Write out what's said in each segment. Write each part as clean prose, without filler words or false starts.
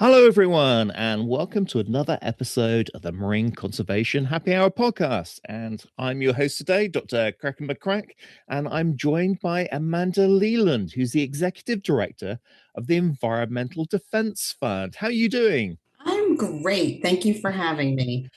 Hello, everyone, and welcome to another episode of the Marine Conservation Happy Hour podcast. And I'm your host today, Dr. Kraken McCrack, and I'm joined by Amanda Leland, who's the Executive Director of the Environmental Defense Fund. How are you doing? I'm great. Thank you for having me.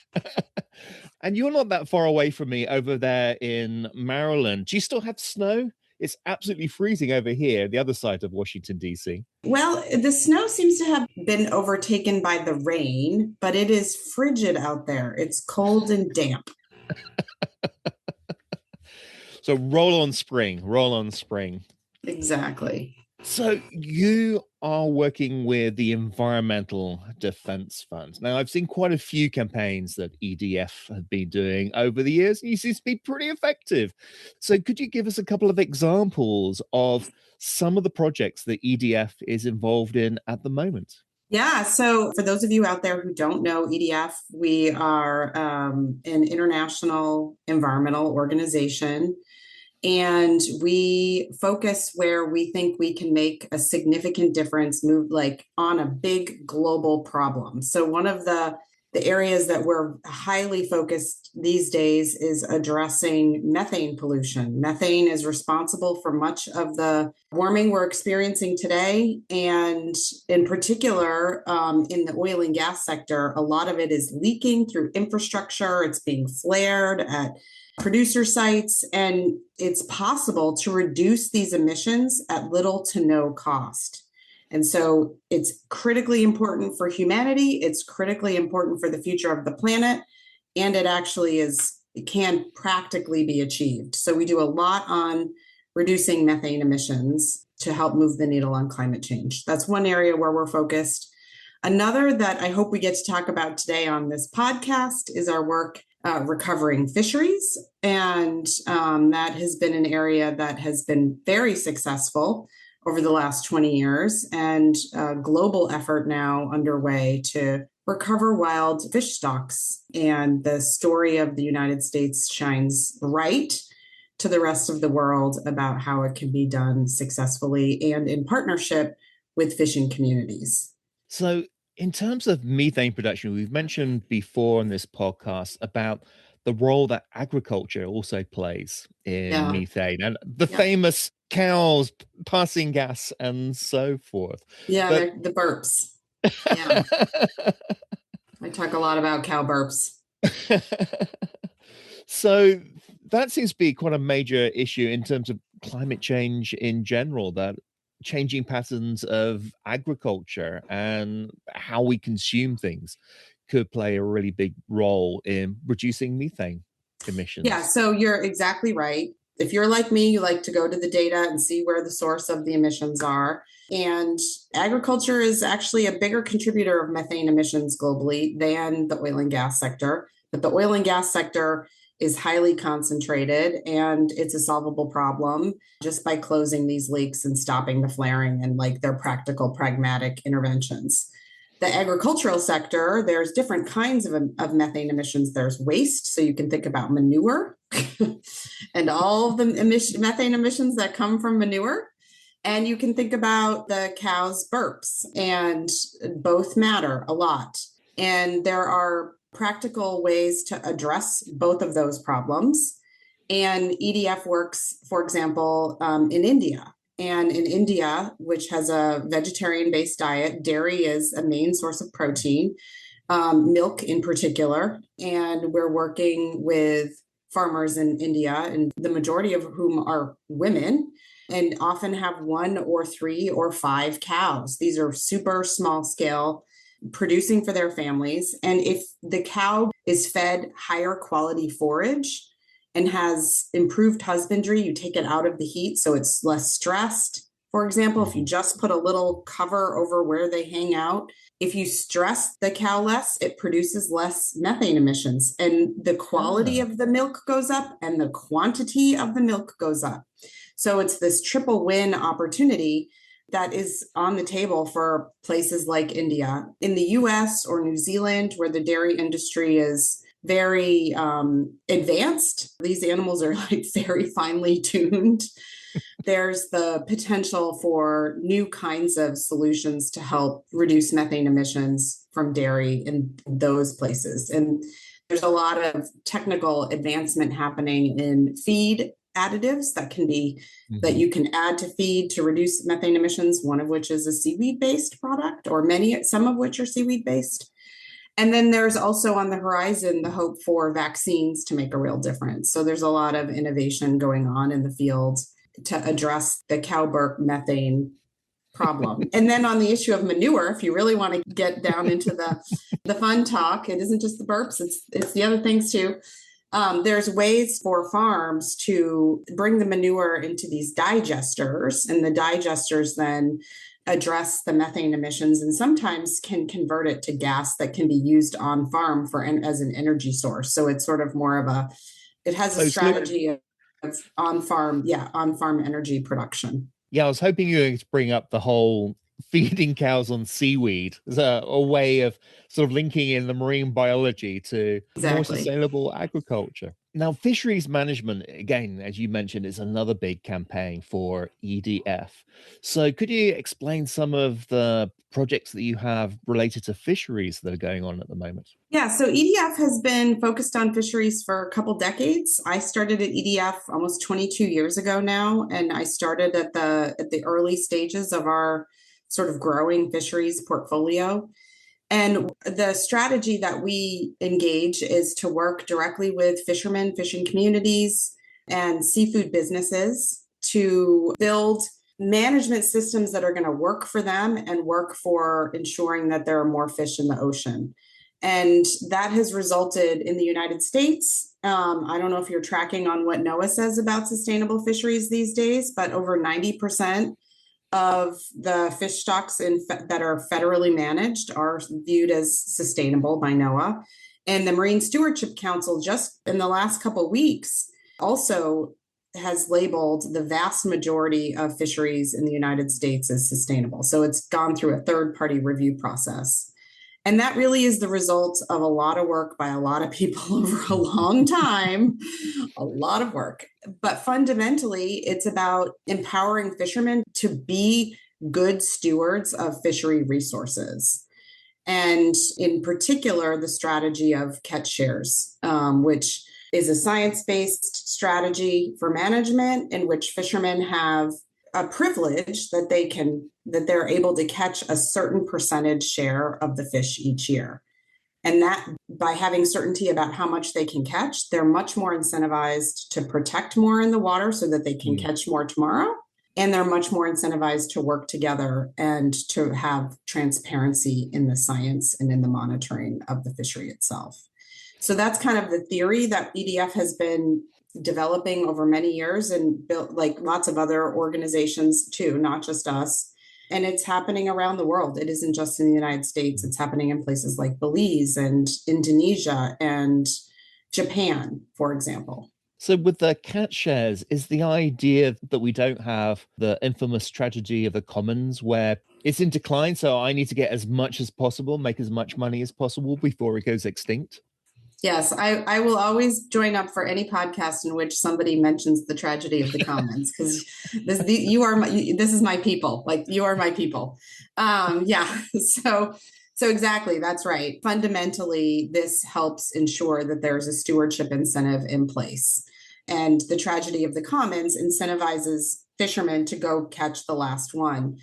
And you're not that far away from me over there in Maryland. Do you still have snow? It's absolutely freezing over here, the other side of Washington, D.C. Well, the snow seems to have been overtaken by the rain, but it is frigid out there. It's cold and damp. So roll on spring, roll on spring. Exactly. So you are working with the Environmental Defense Fund. Now, I've seen quite a few campaigns that EDF have been doing over the years, and you seem to be pretty effective. So could you give us a couple of examples of some of the projects that EDF is involved in at the moment? Yeah. So, for those of you out there who don't know EDF, we are an international environmental organization. And we focus where we think we can make a significant difference, move like on a big global problem. So one of the areas that we're highly focused these days is addressing methane pollution. Methane is responsible for much of the warming we're experiencing today. And in particular, in the oil and gas sector, a lot of it is leaking through infrastructure. It's being flared at producer sites, and it's possible to reduce these emissions at little to no cost. And so it's critically important for humanity, it's critically important for the future of the planet, and it can practically be achieved. So we do a lot on reducing methane emissions to help move the needle on climate change. That's one area where we're focused. Another that I hope we get to talk about today on this podcast is our work recovering fisheries. And that has been an area that has been very successful over the last 20 years, and a global effort now underway to recover wild fish stocks. And the story of the United States shines bright to the rest of the world about how it can be done successfully and in partnership with fishing communities. So in terms of methane production, we've mentioned before in this podcast about the role that agriculture also plays in methane and the famous cows passing gas and so forth. Yeah, the burps. Yeah. I talk a lot about cow burps. So that seems to be quite a major issue in terms of climate change in general, that changing patterns of agriculture and how we consume things could play a really big role in reducing methane emissions. Yeah, so you're exactly right. If you're like me, you like to go to the data and see where the source of the emissions are. And agriculture is actually a bigger contributor of methane emissions globally than the oil and gas sector. But the oil and gas sector is highly concentrated, and it's a solvable problem just by closing these leaks and stopping the flaring and like their practical, pragmatic interventions. The agricultural sector, there's different kinds of methane emissions. There's waste, so you can think about manure and all of the methane emissions that come from manure. And you can think about the cow's burps, and both matter a lot. And there are practical ways to address both of those problems. And EDF works, for example, in India. And in India, which has a vegetarian-based diet, dairy is a main source of protein, milk in particular. And we're working with farmers in India, and the majority of whom are women, and often have 1 or 3 or 5 cows. These are super small scale, producing for their families. And if the cow is fed higher quality forage and has improved husbandry, you take it out of the heat so it's less stressed. For example, if you just put a little cover over where they hang out, if you stress the cow less, it produces less methane emissions, and the quality of the milk goes up and the quantity of the milk goes up. So it's this triple win opportunity that is on the table for places like India. In the US or New Zealand, where the dairy industry is very advanced, these animals are like very finely tuned. there's the potential for new kinds of solutions to help reduce methane emissions from dairy in those places. And there's a lot of technical advancement happening in feed additives that you can add to feed to reduce methane emissions, one of which is a seaweed-based product, or some of which are seaweed-based. And then there's also on the horizon the hope for vaccines to make a real difference. So there's a lot of innovation going on in the field to address the cowberg methane problem. And then on the issue of manure, if you really want to get down into the fun talk, it isn't just the burps, it's the other things too. There's ways for farms to bring the manure into these digesters, and the digesters then address the methane emissions and sometimes can convert it to gas that can be used on farm as an energy source. So it's sort of more of it has a strategy of on farm energy production. Yeah, I was hoping you would bring up the whole feeding cows on seaweed as a way of sort of linking in the marine biology to more sustainable agriculture. Now, fisheries management, again, as you mentioned, is another big campaign for EDF. So could you explain some of the projects that you have related to fisheries that are going on at the moment? Yeah, so EDF has been focused on fisheries for a couple decades. I started at EDF almost 22 years ago now, and I started at the early stages of our sort of growing fisheries portfolio. And the strategy that we engage is to work directly with fishermen, fishing communities, and seafood businesses to build management systems that are going to work for them and work for ensuring that there are more fish in the ocean. And that has resulted in the United States. I don't know if you're tracking on what NOAA says about sustainable fisheries these days, but over 90% of the fish stocks that are federally managed are viewed as sustainable by NOAA. And the Marine Stewardship Council, just in the last couple of weeks, also has labeled the vast majority of fisheries in the United States as sustainable. So it's gone through a third-party review process. And that really is the result of a lot of work by a lot of people over a long time, a lot of work. But fundamentally, it's about empowering fishermen to be good stewards of fishery resources. And in particular, the strategy of catch shares, which is a science-based strategy for management in which fishermen have a privilege that they're able to catch a certain percentage share of the fish each year. And that by having certainty about how much they can catch, they're much more incentivized to protect more in the water so that they can catch more tomorrow. And they're much more incentivized to work together and to have transparency in the science and in the monitoring of the fishery itself. So that's kind of the theory that EDF has been developing over many years and built, like lots of other organizations too, not just us. And it's happening around the world. It isn't just in the United States. It's happening in places like Belize and Indonesia and Japan, for example. So with the catch shares, is the idea that we don't have the infamous tragedy of the commons where it's in decline, so I need to get as much as possible, make as much money as possible before it goes extinct? Yes, I will always join up for any podcast in which somebody mentions the tragedy of the commons, because this is my people. Like, you are my people. Yeah. So exactly, that's right. Fundamentally, this helps ensure that there's a stewardship incentive in place, and the tragedy of the commons incentivizes fishermen to go catch the last one.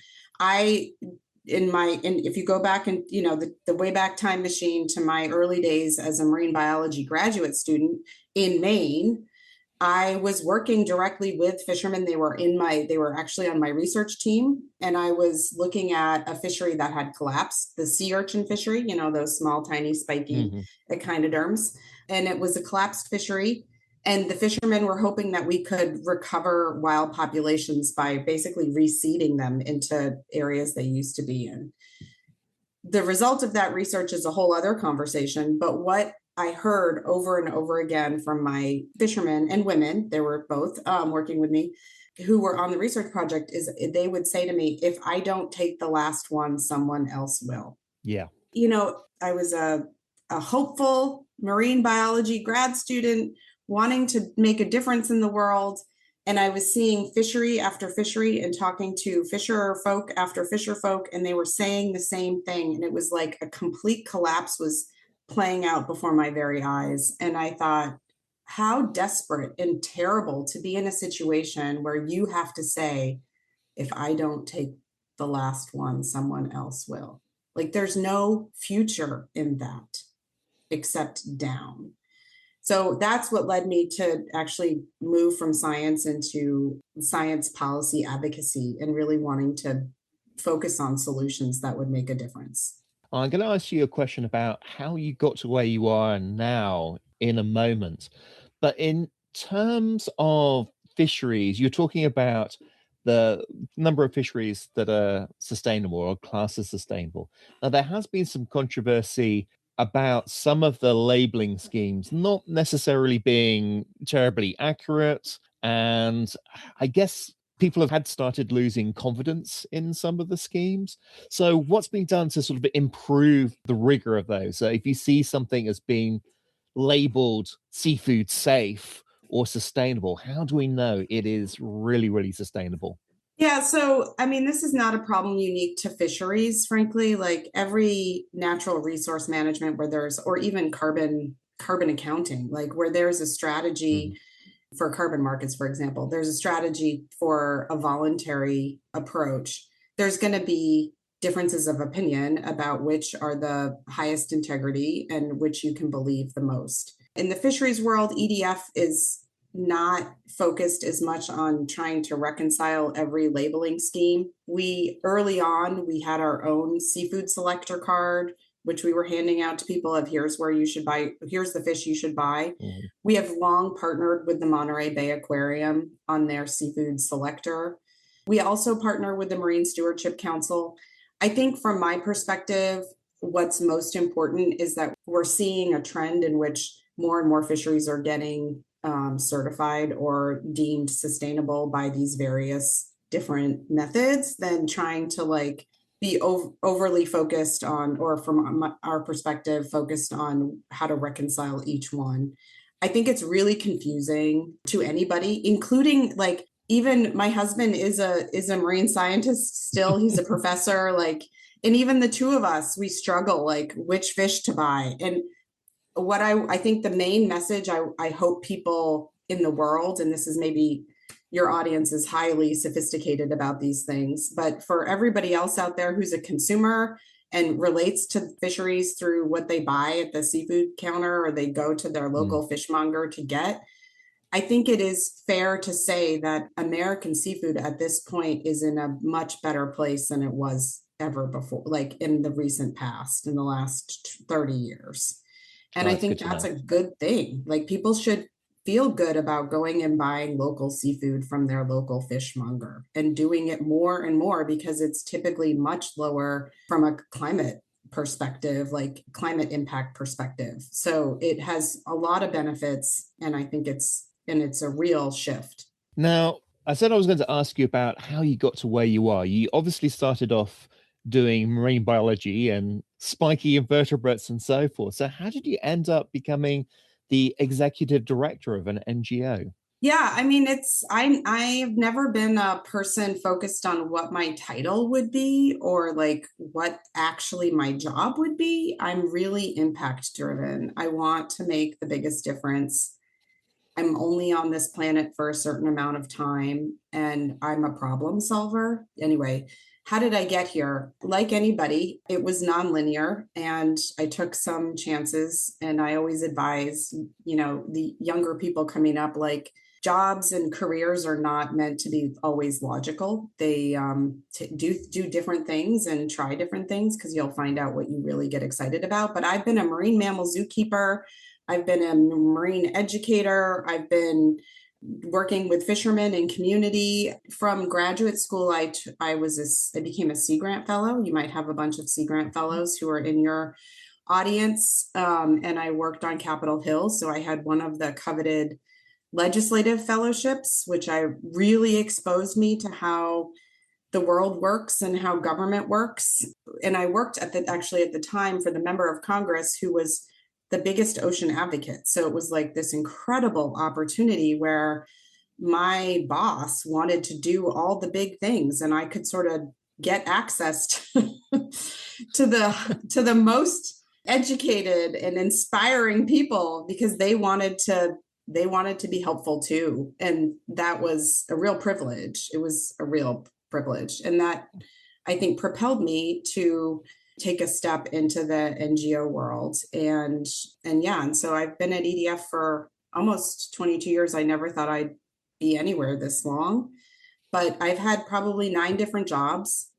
If you go back and, the way back time machine to my early days as a marine biology graduate student in Maine, I was working directly with fishermen. They were actually on my research team. And I was looking at a fishery that had collapsed, the sea urchin fishery, those small, tiny, spiky echinoderms. And it was a collapsed fishery. And the fishermen were hoping that we could recover wild populations by basically reseeding them into areas they used to be in. The result of that research is a whole other conversation, but what I heard over and over again from my fishermen and women, they were both working with me, who were on the research project, is they would say to me, if I don't take the last one, someone else will. Yeah. I was a hopeful marine biology grad student wanting to make a difference in the world. And I was seeing fishery after fishery and talking to fisher folk after fisher folk, and they were saying the same thing. And it was like a complete collapse was playing out before my very eyes. And I thought, how desperate and terrible to be in a situation where you have to say, if I don't take the last one, someone else will. Like there's no future in that except down. So that's what led me to actually move from science into science policy advocacy and really wanting to focus on solutions that would make a difference. I'm going to ask you a question about how you got to where you are now in a moment. But in terms of fisheries, you're talking about the number of fisheries that are sustainable or classed as sustainable. Now, there has been some controversy about some of the labeling schemes not necessarily being terribly accurate. And I guess people have had started losing confidence in some of the schemes. So what's been done to sort of improve the rigor of those? So if you see something as being labeled seafood safe or sustainable, how do we know it is really, really sustainable? Yeah, so I mean, this is not a problem unique to fisheries, frankly. Like every natural resource management where there's, or even carbon accounting, like where there's a strategy for carbon markets, for example, there's a strategy for a voluntary approach. There's going to be differences of opinion about which are the highest integrity and which you can believe the most. In the fisheries world, EDF is not focused as much on trying to reconcile every labeling scheme. We early on, we had our own seafood selector card, which we were handing out to people of here's where you should buy, here's the fish you should buy. Mm-hmm. We have long partnered with the Monterey Bay Aquarium on their seafood selector. We also partner with the Marine Stewardship Council. I think from my perspective, what's most important is that we're seeing a trend in which more and more fisheries are getting certified or deemed sustainable by these various different methods than trying to like be overly focused on, or from our perspective, focused on how to reconcile each one. I think it's really confusing to anybody, including like even my husband is a marine scientist still. He's a professor, like, and even the two of us, we struggle like which fish to buy. And what I think the main message I hope people in the world, and this is maybe your audience is highly sophisticated about these things, but for everybody else out there who's a consumer and relates to fisheries through what they buy at the seafood counter or they go to their local fishmonger to get, I think it is fair to say that American seafood at this point is in a much better place than it was ever before, like in the recent past, in the last 30 years. And I think that's a good thing. Like people should feel good about going and buying local seafood from their local fishmonger and doing it more and more because it's typically much lower from a climate perspective, like climate impact perspective. So it has a lot of benefits, and I think it's a real shift. Now, I said I was going to ask you about how you got to where you are. You obviously started off doing marine biology and spiky invertebrates and so forth. So how did you end up becoming the executive director of an NGO? Yeah, I mean, I've never been a person focused on what my title would be or like what actually my job would be. I'm really impact driven. I want to make the biggest difference. I'm only on this planet for a certain amount of time, and I'm a problem solver. Anyway, how did I get here? Like anybody, it was nonlinear, and I took some chances. And I always advise, the younger people coming up, like jobs and careers are not meant to be always logical. They do different things and try different things because you'll find out what you really get excited about. But I've been a marine mammal zookeeper. I've been a marine educator. I've been working with fishermen and community. From graduate school, I became a Sea Grant Fellow. You might have a bunch of Sea Grant Fellows who are in your audience. And I worked on Capitol Hill. So I had one of the coveted legislative fellowships, which really exposed me to how the world works and how government works. And I worked at the time for the member of Congress who was the biggest ocean advocate. So it was like this incredible opportunity where my boss wanted to do all the big things, and I could sort of get access to the most educated and inspiring people because they wanted to be helpful too. And that was a real privilege. It was a real privilege. And that, I think, propelled me to take a step into the NGO world. And so I've been at EDF for almost 22 years. I never thought I'd be anywhere this long, but I've had probably 9 different jobs,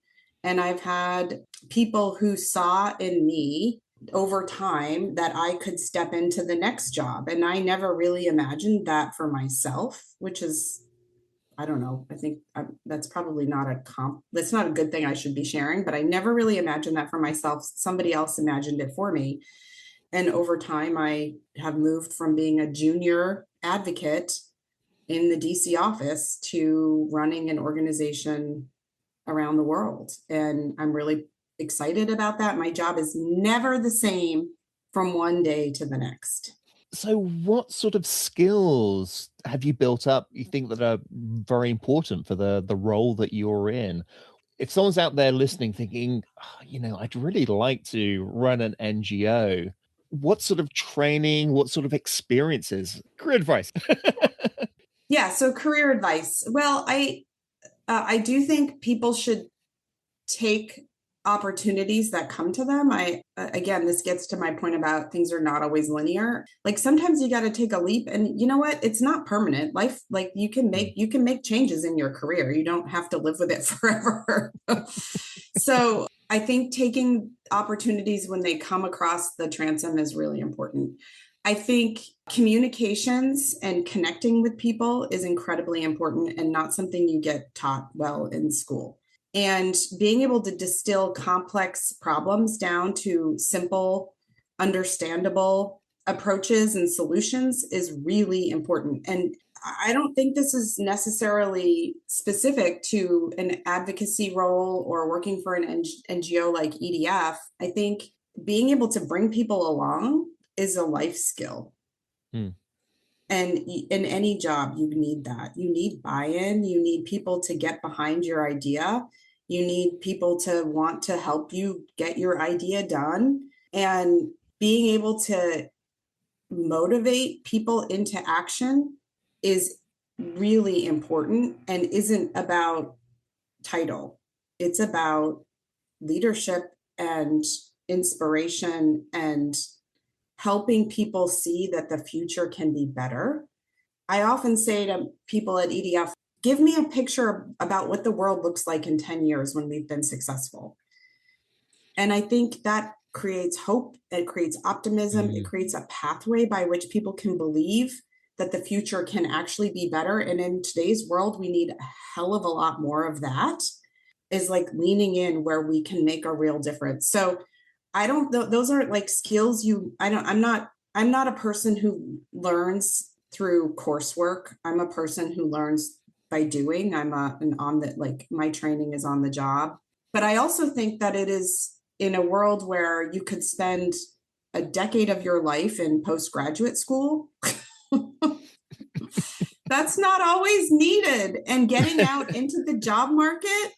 and I've had people who saw in me over time that I could step into the next job. And I never really imagined that for myself, which is, I don't know, I think that's probably not that's not a good thing I should be sharing, but I never really imagined that for myself. Somebody else imagined it for me. And over time, I have moved from being a junior advocate in the DC office to running an organization around the world. And I'm really excited about that. My job is never the same from one day to the next. So what sort of skills have you built up you think that are very important for the role that you're in? If someone's out there listening thinking, I'd really like to run an NGO, what sort of training, what sort of experiences, career advice? Yeah, so career advice. Well, I do think people should take opportunities that come to them. Again, this gets to my point about things are not always linear. Like sometimes you got to take a leap, and you know what? It's not permanent. Life, like you can make changes in your career. You don't have to live with it forever. So I think taking opportunities when they come across the transom is really important. I think communications and connecting with people is incredibly important and not something you get taught well in school. And being able to distill complex problems down to simple, understandable approaches and solutions is really important. And I don't think this is necessarily specific to an advocacy role or working for an NGO like EDF. I think being able to bring people along is a life skill. And in any job, you need that. You need buy-in. You need people to get behind your idea. You need people to want to help you get your idea done. And being able to motivate people into action is really important and isn't about title. It's about leadership and inspiration and helping people see that the future can be better. I often say to people at EDF, give me a picture about what the world looks like in 10 years when we've been successful. And I think that creates hope, it creates optimism, it creates a pathway by which people can believe that the future can actually be better. And in today's world, we need a hell of a lot more of that, is like leaning in where we can make a real difference. So those aren't like skills I'm not a person who learns through coursework. I'm a person who learns by doing. My training is on the job. But I also think that it is in a world where you could spend a decade of your life in postgraduate school. That's not always needed. And getting out into the job market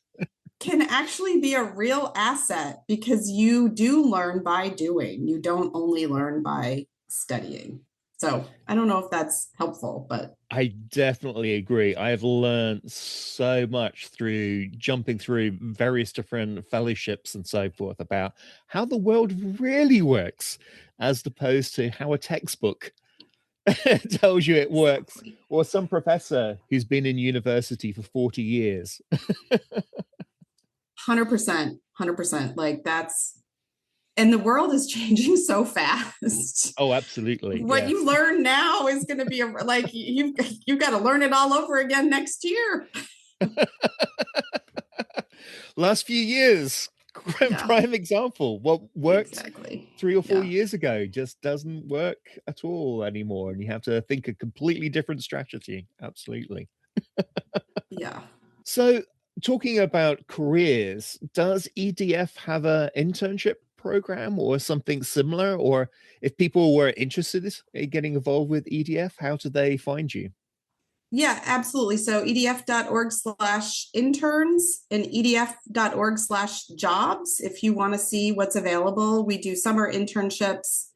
can actually be a real asset because you do learn by doing. You don't only learn by studying. So I don't know if that's helpful, but I definitely agree. I have learned so much through jumping through various different fellowships and so forth about how the world really works, as opposed to how a textbook tells you it works, or some professor who's been in university for 40 years. 100%. Like and the world is changing so fast. Oh, absolutely. What you learn now is going to be you've got to learn it all over again next year. Last few years, prime example. What worked 3 or 4 years ago just doesn't work at all anymore. And you have to think a completely different strategy. Absolutely. Yeah. So talking about careers, does EDF have an internship program or something similar? Or if people were interested in getting involved with EDF, how do they find you? Yeah, absolutely. So edf.org/interns and edf.org/jobs. If you want to see what's available, we do summer internships,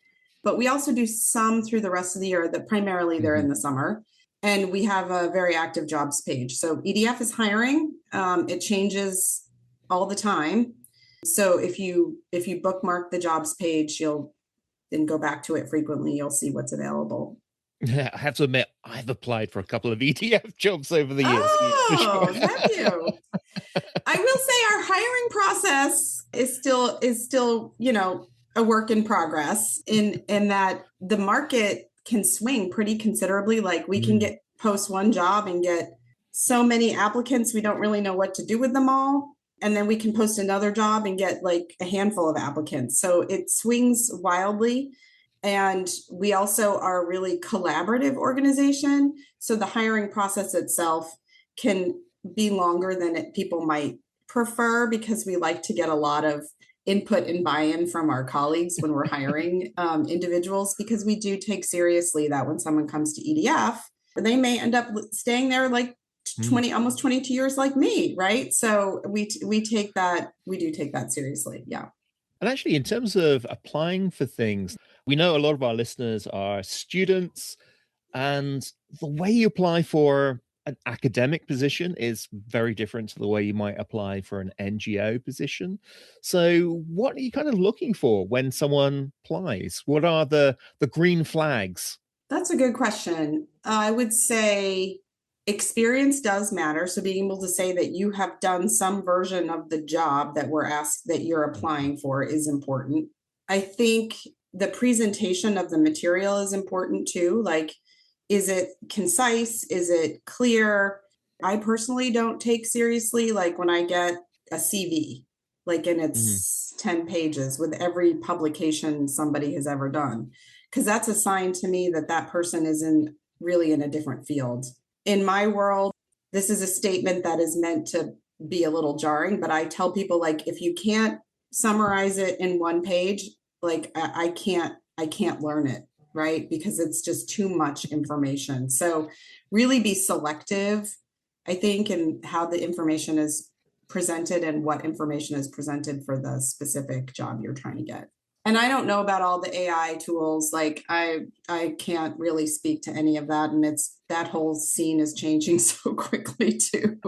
but we also do some through the rest of the year that primarily they're in the summer. And we have a very active jobs page. So EDF is hiring. It changes all the time. So if you bookmark the jobs page, you'll then go back to it frequently. You'll see what's available. Yeah, I have to admit, I've applied for a couple of EDF jobs over the years. Oh, have you? I will say our hiring process is still, a work in progress in that the market can swing pretty considerably. Like we can post one job and get so many applicants, we don't really know what to do with them all. And then we can post another job and get like a handful of applicants. So it swings wildly. And we also are a really collaborative organization. So the hiring process itself can be longer than people might prefer because we like to get a lot of input and buy-in from our colleagues when we're hiring individuals, because we do take seriously that when someone comes to EDF, they may end up staying there like almost 22 years like me, right? So we do take that seriously. Yeah. And actually, in terms of applying for things, we know a lot of our listeners are students, and the way you apply for an academic position is very different to the way you might apply for an NGO position. So, what are you kind of looking for when someone applies? What are the green flags? That's a good question. I would say experience does matter. So being able to say that you have done some version of the job that we're asked that you're applying for is important. I think the presentation of the material is important too. Like, is it concise? Is it clear? I personally don't take seriously like when I get a CV, like and it's 10 pages with every publication somebody has ever done, because that's a sign to me that that person isn't really in a different field. In my world, this is a statement that is meant to be a little jarring, but I tell people, like, if you can't summarize it in one page, like I can't learn it, right? Because it's just too much information. So really be selective, I think, in how the information is presented and what information is presented for the specific job you're trying to get. And I don't know about all the AI tools. Like I can't really speak to any of that. And that whole scene is changing so quickly too.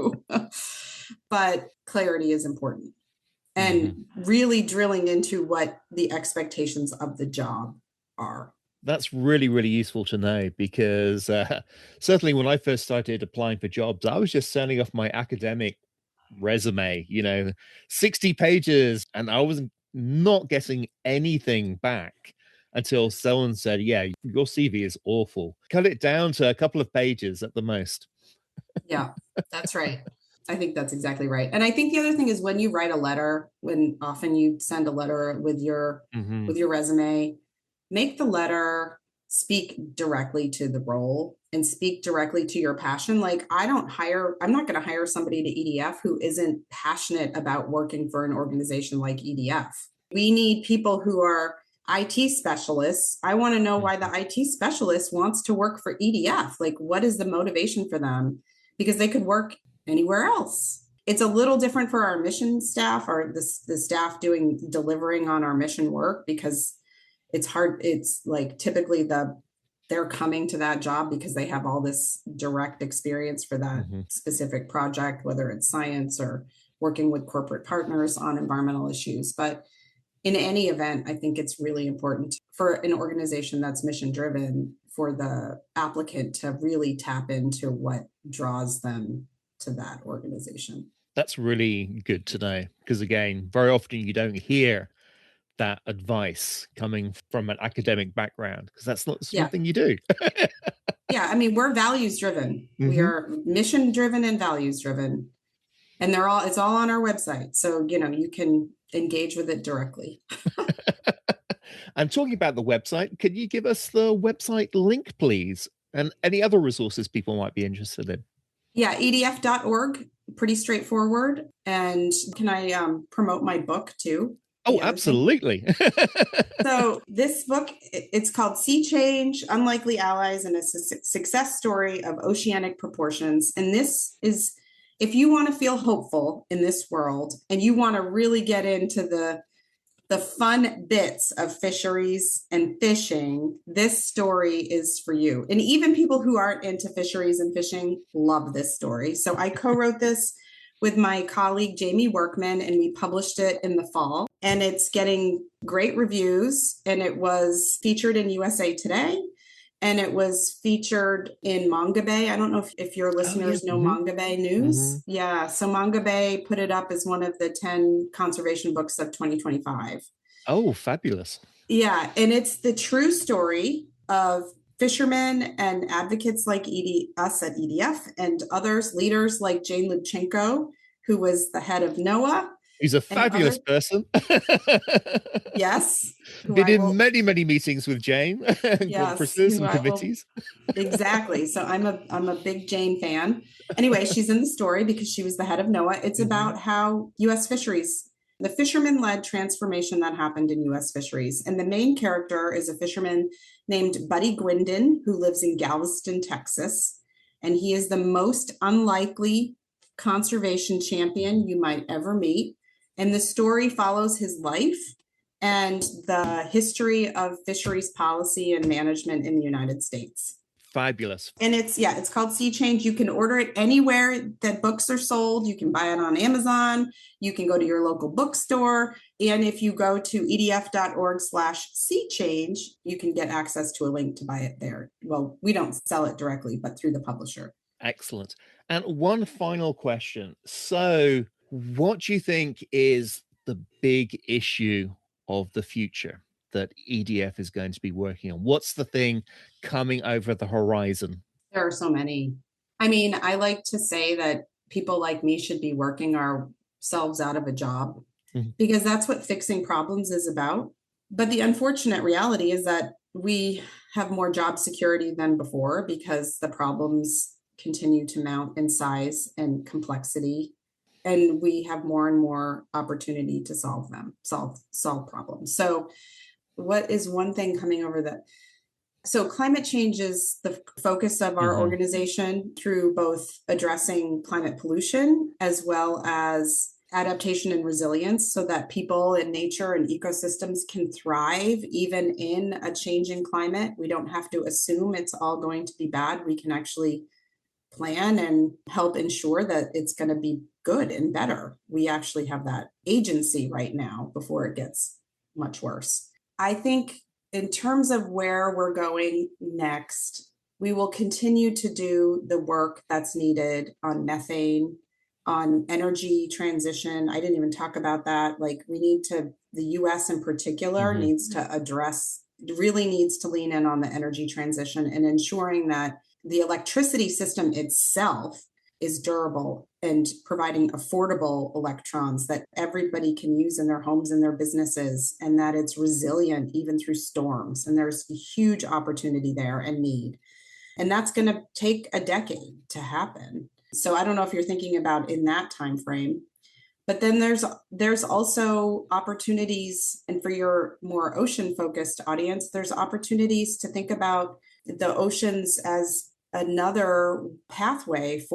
But clarity is important. And really drilling into what the expectations of the job are. That's really, really useful to know, because certainly when I first started applying for jobs, I was just sending off my academic resume, 60 pages, and I was not getting anything back until someone said, yeah, your CV is awful. Cut it down to a couple of pages at the most. Yeah, that's right. I think that's exactly right. And I think the other thing is when you write a letter, when often you send a letter with your resume, make the letter speak directly to the role and speak directly to your passion. Like I'm not going to hire somebody to EDF who isn't passionate about working for an organization like EDF. We need people who are IT specialists. I want to know why the IT specialist wants to work for EDF. Like, what is the motivation for them? Because they could work anywhere else. It's a little different for our mission staff or the staff delivering on our mission work, because it's hard. It's like typically they're coming to that job because they have all this direct experience for that specific project, whether it's science or working with corporate partners on environmental issues. But in any event, I think it's really important for an organization that's mission driven for the applicant to really tap into what draws them to that organization. That's really good to know, because again, very often you don't hear that advice coming from an academic background, because that's not something you do. Yeah, I mean, we're values driven. We are mission driven and values driven. And it's all on our website. So, you can engage with it directly. And talking about the website, could you give us the website link, please? And any other resources people might be interested in? Yeah, edf.org, pretty straightforward. And can I promote my book too? Oh, absolutely. So this book, it's called Sea Change, Unlikely Allies, and a Success Story of Oceanic Proportions. And this is, if you want to feel hopeful in this world and you want to really get into the fun bits of fisheries and fishing, this story is for you. And even people who aren't into fisheries and fishing love this story. So I co-wrote this with my colleague, Jamie Workman, and we published it in the fall. And it's getting great reviews. And it was featured in USA Today. And it was featured in Manga Bay. I don't know if your listeners know Manga Bay News. Yeah, so Manga Bay put it up as one of the 10 conservation books of 2025. Oh, fabulous. Yeah, and it's the true story of fishermen and advocates like us at EDF and others, leaders like Jane Lubchenco, who was the head of NOAA. He's a fabulous person. Yes. Been in many, many meetings with Jane and conferences and committees. Exactly. So I'm a big Jane fan. Anyway, she's in the story because she was the head of NOAA. It's about how U.S. fisheries, the fisherman-led transformation that happened in U.S. fisheries. And the main character is a fisherman named Buddy Gwindon, who lives in Galveston, Texas. And he is the most unlikely conservation champion you might ever meet. And the story follows his life and the history of fisheries policy and management in the United States. Fabulous. And it's called Sea Change. You can order it anywhere that books are sold. You can buy it on Amazon. You can go to your local bookstore. And if you go to edf.org/sea change, you can get access to a link to buy it there. Well, we don't sell it directly, but through the publisher. Excellent. And one final question. So what do you think is the big issue of the future that EDF is going to be working on? What's the thing coming over the horizon? There are so many. I mean, I like to say that people like me should be working ourselves out of a job because that's what fixing problems is about. But the unfortunate reality is that we have more job security than before because the problems continue to mount in size and complexity. And we have more and more opportunity to solve problems. So what is one thing coming over that? So climate change is the focus of our organization through both addressing climate pollution as well as adaptation and resilience so that people and nature and ecosystems can thrive even in a changing climate. We don't have to assume it's all going to be bad. We can actually plan and help ensure that it's going to be good and better. We actually have that agency right now before it gets much worse. I think in terms of where we're going next, we will continue to do the work that's needed on methane, on energy transition. I didn't even talk about that. Like the US in particular needs to lean in on the energy transition and ensuring that the electricity system itself is durable and providing affordable electrons that everybody can use in their homes and their businesses, and that it's resilient even through storms. And there's a huge opportunity there and need. And that's going to take a decade to happen. So I don't know if you're thinking about in that time frame. But then there's also opportunities, and for your more ocean-focused audience, there's opportunities to think about the oceans as another pathway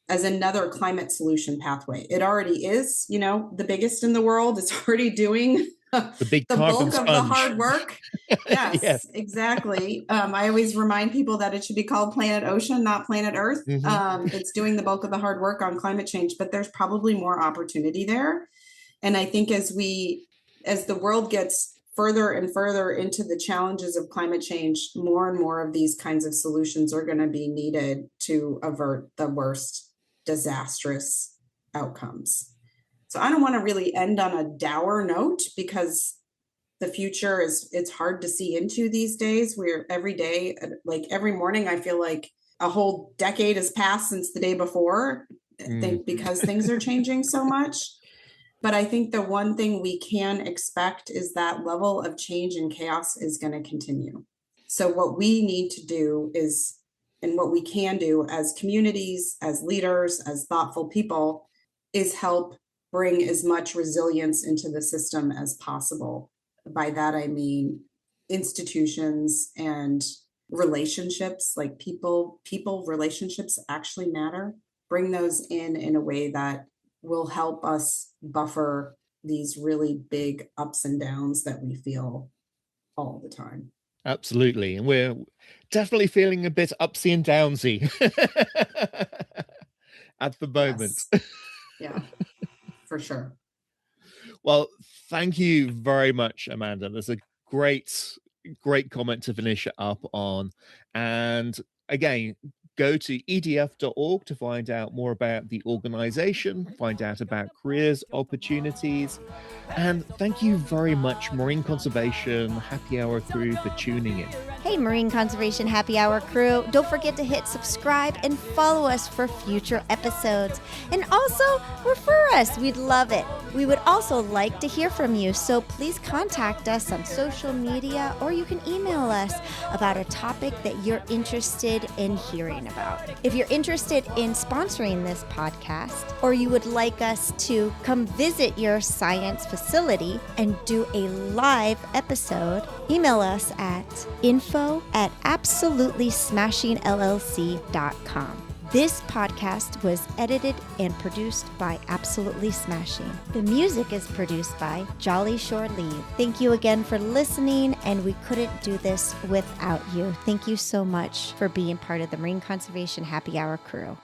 as another climate solution pathway. It already is, the biggest in the world. It's already doing the bulk of the hard work. Yes, exactly. I always remind people that it should be called Planet Ocean, not Planet Earth. It's doing the bulk of the hard work on climate change, but there's probably more opportunity there. And I think as the world gets further and further into the challenges of climate change, more and more of these kinds of solutions are going to be needed to avert the worst disastrous outcomes. So I don't want to really end on a dour note because the future it's hard to see into these days. We're every day, like every morning, I feel like a whole decade has passed since the day before. I think because things are changing so much. But I think the one thing we can expect is that level of change and chaos is going to continue. So what we need to do and what we can do as communities, as leaders, as thoughtful people, is help bring as much resilience into the system as possible. By that, I mean institutions and relationships, like people relationships actually matter. Bring those in a way that will help us buffer these really big ups and downs that we feel all the time. Absolutely. And we're definitely feeling a bit upsy and downsy at the moment. Yes. Yeah, for sure. Well, thank you very much, Amanda. There's a great comment to finish it up on. And again, go to edf.org to find out more about the organization, find out about careers opportunities. And thank you very much, Marine Conservation Happy Hour crew, for tuning in. Hey, Marine Conservation Happy Hour crew, don't forget to hit subscribe and follow us for future episodes. And also, refer us. We'd love it. We would also like to hear from you, so please contact us on social media, or you can email us about a topic that you're interested in hearing about. If you're interested in sponsoring this podcast, or you would like us to come visit your science facility and do a live episode, email us at info@absolutelysmashingllc.com. This podcast was edited and produced by Absolutely Smashing. The music is produced by Jolly Shore Leave. Thank you again for listening, and we couldn't do this without you. Thank you so much for being part of the Marine Conservation Happy Hour crew.